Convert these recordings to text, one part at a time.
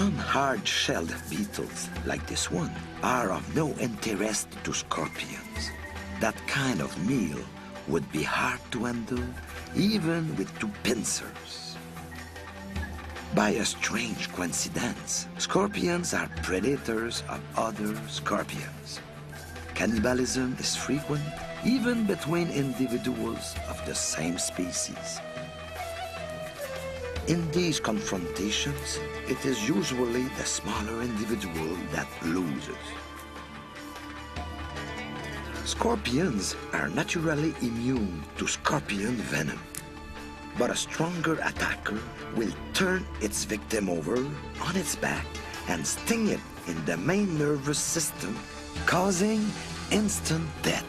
Some hard-shelled beetles, like this one, are of no interest to scorpions. That kind of meal would be hard to handle, even with two pincers. By a strange coincidence, scorpions are predators of other scorpions. Cannibalism is frequent, even between individuals of the same species. In these confrontations, it is usually the smaller individual that loses. Scorpions are naturally immune to scorpion venom, but a stronger attacker will turn its victim over on its back and sting it in the main nervous system, causing instant death.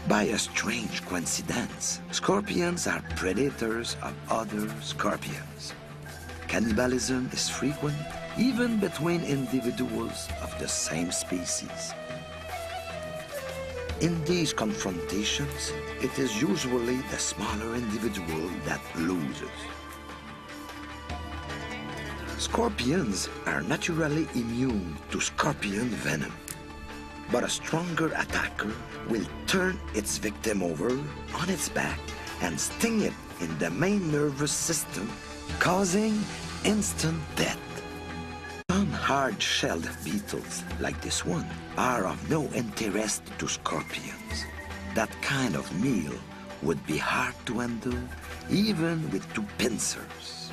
By a strange coincidence, scorpions are predators of other scorpions. Cannibalism is frequent, even between individuals of the same species. In these confrontations, it is usually the smaller individual that loses. Scorpions are naturally immune to scorpion venom, but a stronger attacker will turn its victim over on its back and sting it in the main nervous system, causing instant death. Some hard-shelled beetles, like this one, are of no interest to scorpions. That kind of meal would be hard to handle, even with two pincers.